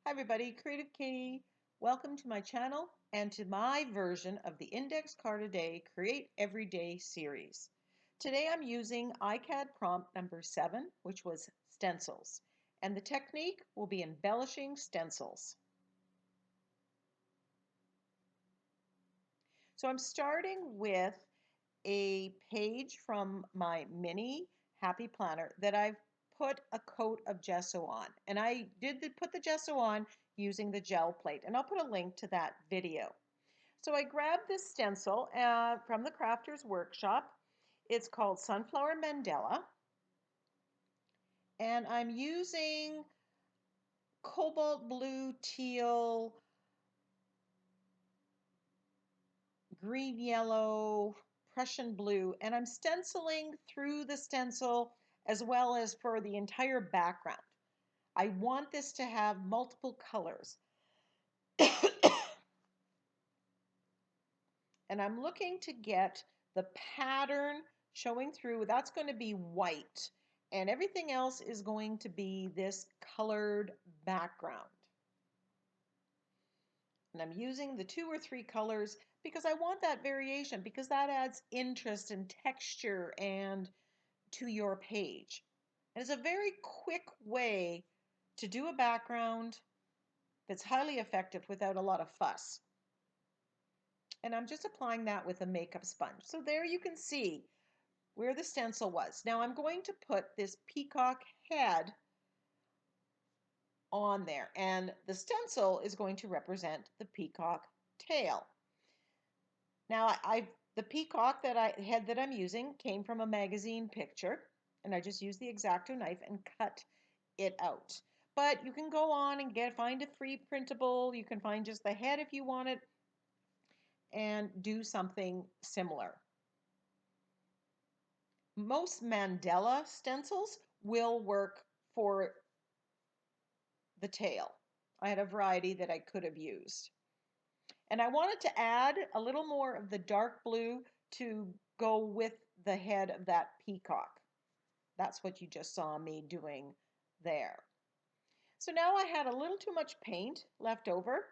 Hi everybody, Creative Katie. Welcome to my channel and to my version of the Index Card a Day Create Every Day series. Today I'm using ICAD prompt number 7, which was stencils, and the technique will be embellishing stencils. So I'm starting with a page from my mini Happy Planner that I've put a coat of gesso on. And I did put the gesso on using the gel plate, and I'll put a link to that video. So I grabbed this stencil from the Crafter's Workshop. It's called Sunflower Mandala, and I'm using cobalt blue, teal, green, yellow, Prussian blue, and I'm stenciling through the stencil as well as for the entire background. I want this to have multiple colors. And I'm looking to get the pattern showing through. That's going to be white, and everything else is going to be this colored background. And I'm using the 2 or 3 colors because I want that variation, because that adds interest and texture and to your page. And it's a very quick way to do a background that's highly effective without a lot of fuss. And I'm just applying that with a makeup sponge. So there you can see where the stencil was. Now I'm going to put this peacock head on there, and the stencil is going to represent the peacock tail. Now the peacock head that I'm using came from a magazine picture, and I just used the X-Acto knife and cut it out. But you can go on and find a free printable. You can find just the head if you want it, and do something similar. Most mandala stencils will work for the tail. I had a variety that I could have used. And I wanted to add a little more of the dark blue to go with the head of that peacock. That's what you just saw me doing there. So now I had a little too much paint left over,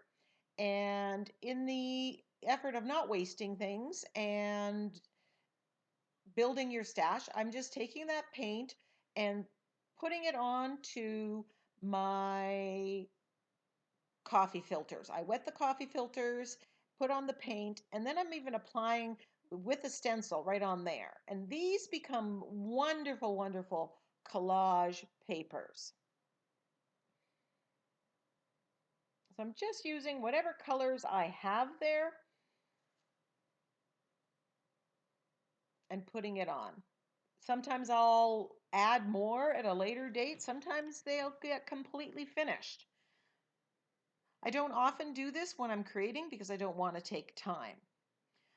and in the effort of not wasting things and building your stash, I'm just taking that paint and putting it on to my coffee filters. I wet the coffee filters, put on the paint, and then I'm even applying with a stencil right on there. And these become wonderful, wonderful collage papers. So I'm just using whatever colors I have there and putting it on. Sometimes I'll add more at a later date. Sometimes they'll get completely finished. I don't often do this when I'm creating because I don't want to take time.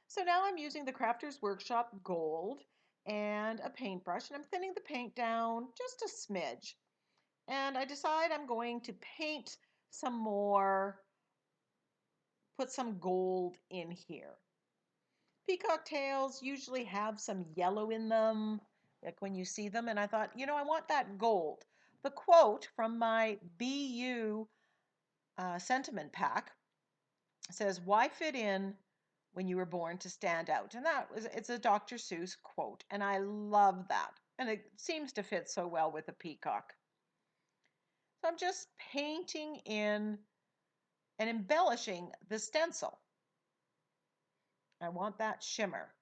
So now I'm using the Crafter's Workshop Gold and a paintbrush, and I'm thinning the paint down just a smidge. And I decide I'm going to paint some more, put some gold in here. Peacock tails usually have some yellow in them, like when you see them, and I thought, I want that gold. The quote from my BU sentiment pack says, "Why fit in when you were born to stand out?" And it's a Dr. Seuss quote, and I love that. And it seems to fit so well with a peacock. So I'm just painting in and embellishing the stencil. I want that shimmer.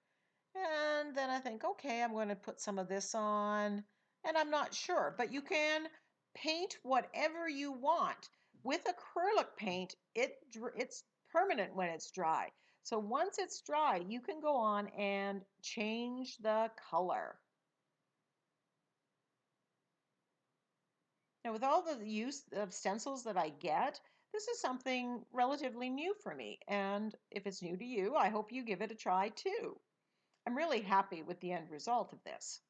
And then I think, okay, I'm going to put some of this on, and I'm not sure, but you can paint whatever you want. With acrylic paint, it's permanent when it's dry. So once it's dry, you can go on and change the color. Now, with all the use of stencils that I get, this is something relatively new for me. And if it's new to you, I hope you give it a try too. I'm really happy with the end result of this.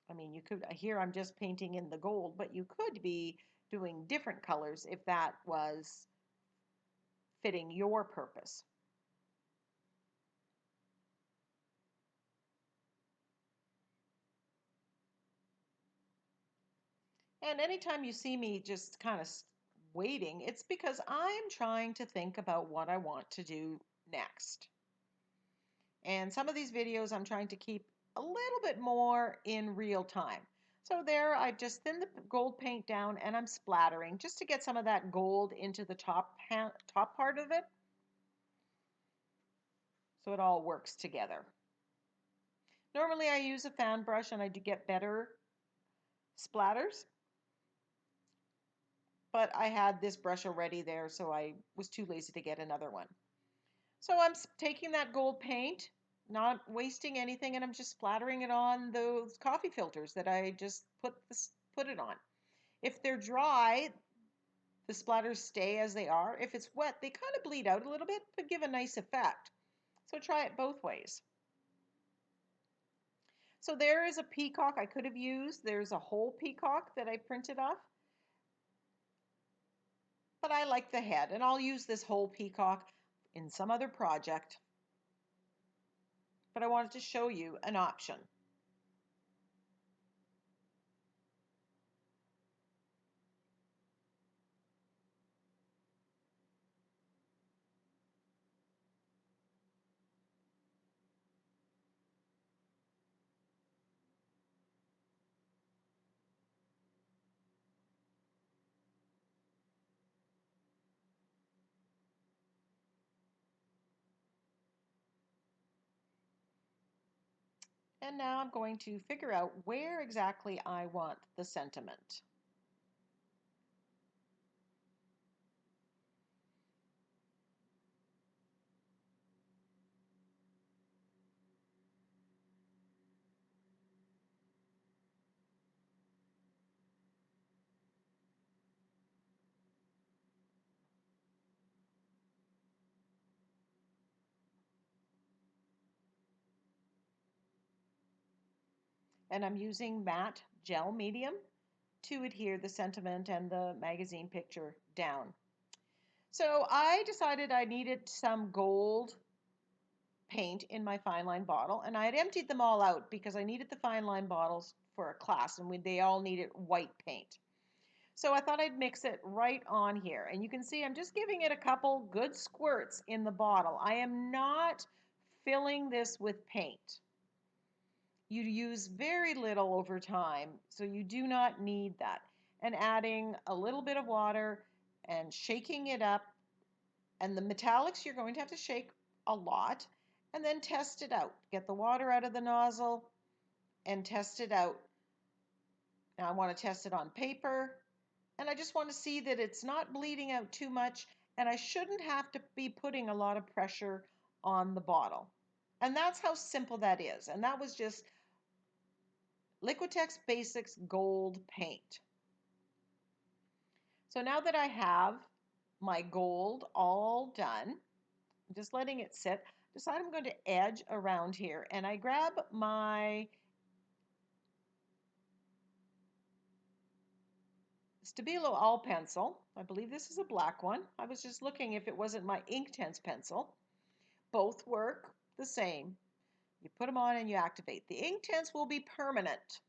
I mean, you could, here I'm just painting in the gold, but you could be doing different colors if that was fitting your purpose. And anytime you see me just kind of waiting, it's because I'm trying to think about what I want to do next. And some of these videos I'm trying to keep a little bit more in real time. So there, I've just thinned the gold paint down and I'm splattering just to get some of that gold into the top part of it, so it all works together. Normally I use a fan brush and I do get better splatters, but I had this brush already there, so I was too lazy to get another one. So I'm taking that gold paint, not wasting anything, and I'm just splattering it on those coffee filters that I just put it on. If they're dry, the splatters stay as they are. If it's wet, they kind of bleed out a little bit, but give a nice effect. So try it both ways. So there is a peacock I could have used. There's a whole peacock that I printed off. But I like the head, and I'll use this whole peacock in some other project. But I wanted to show you an option. And now I'm going to figure out where exactly I want the sentiment. And I'm using matte gel medium to adhere the sentiment and the magazine picture down. So I decided I needed some gold paint in my fine line bottle, and I had emptied them all out because I needed the fine line bottles for a class, and they all needed white paint. So I thought I'd mix it right on here, and you can see I'm just giving it a couple good squirts in the bottle. I am not filling this with paint. You use very little over time, so you do not need that. And adding a little bit of water and shaking it up, and the metallics you're going to have to shake a lot, and then test it out. Get the water out of the nozzle and test it out. Now I want to test it on paper, and I just want to see that it's not bleeding out too much, and I shouldn't have to be putting a lot of pressure on the bottle. And that's how simple that is. And that was just Liquitex Basics Gold Paint. So now that I have my gold all done, I'm just letting it sit, decide I'm going to edge around here, and I grab my Stabilo All pencil. I believe this is a black one. I was just looking if it wasn't my Inktense pencil. Both work the same. You put them on and you activate. The Inktense will be permanent.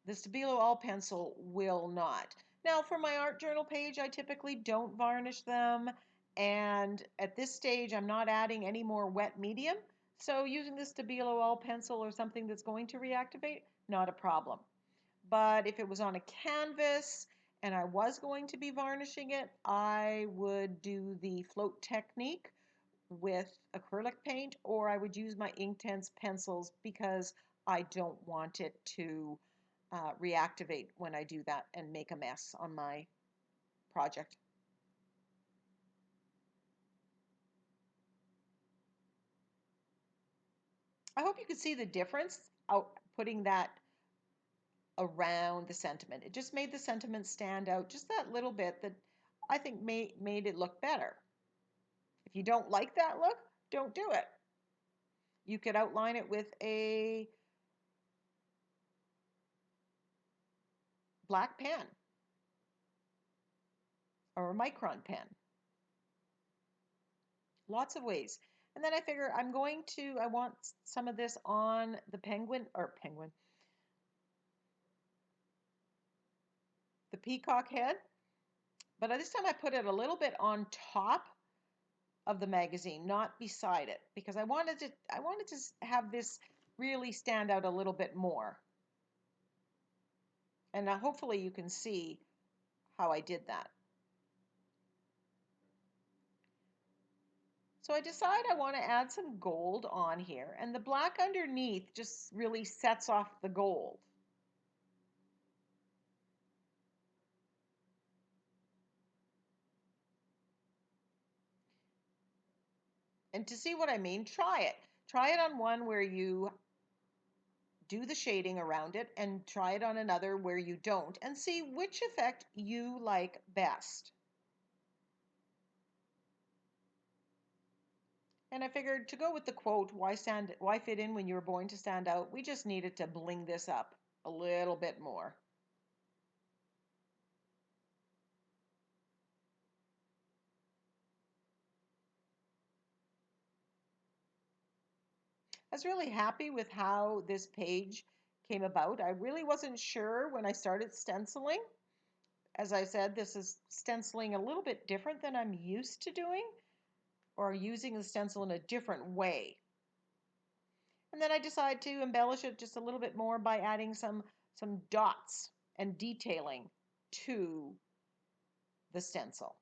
The Stabilo All pencil will not. Now for my art journal page, I typically don't varnish them, and at this stage I'm not adding any more wet medium, so using the Stabilo All pencil or something that's going to reactivate, not a problem. But if it was on a canvas and I was going to be varnishing it, I would do the float technique with acrylic paint, or I would use my Inktense pencils because I don't want it to reactivate when I do that and make a mess on my project. I hope you could see the difference out putting that around the sentiment. It just made the sentiment stand out just that little bit that I think made it look better. If you don't like that look, don't do it. You could outline it with a black pen or a micron pen. Lots of ways. And then I figure I want some of this on the peacock head, but this time I put it a little bit on top of the magazine, not beside it, because I wanted to have this really stand out a little bit more. And now hopefully you can see how I did that. So I decide I want to add some gold on here, and the black underneath just really sets off the gold. And to see what I mean, try it. Try it on one where you do the shading around it, and try it on another where you don't, and see which effect you like best. And I figured, to go with the quote, why fit in when you were born to stand out, we just needed to bling this up a little bit more. I was really happy with how this page came about. I really wasn't sure when I started stenciling. As I said, this is stenciling a little bit different than I'm used to doing, or using the stencil in a different way. And then I decided to embellish it just a little bit more by adding some dots and detailing to the stencil.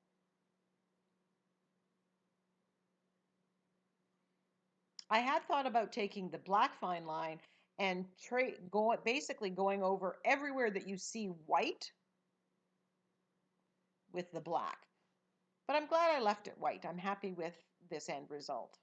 I had thought about taking the black fine line and basically going over everywhere that you see white with the black. But I'm glad I left it white. I'm happy with this end result.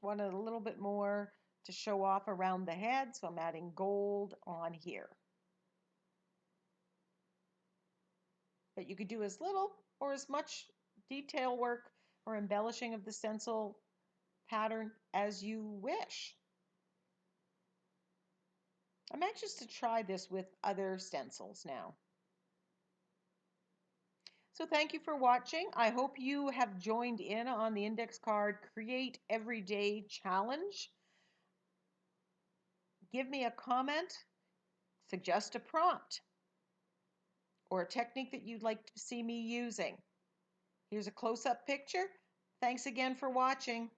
Wanted a little bit more to show off around the head, so I'm adding gold on here. But you could do as little or as much detail work or embellishing of the stencil pattern as you wish. I'm anxious to try this with other stencils now. So thank you for watching. I hope you have joined in on the index card Create Everyday Challenge. Give me a comment, suggest a prompt, or a technique that you'd like to see me using. Here's a close-up picture. Thanks again for watching.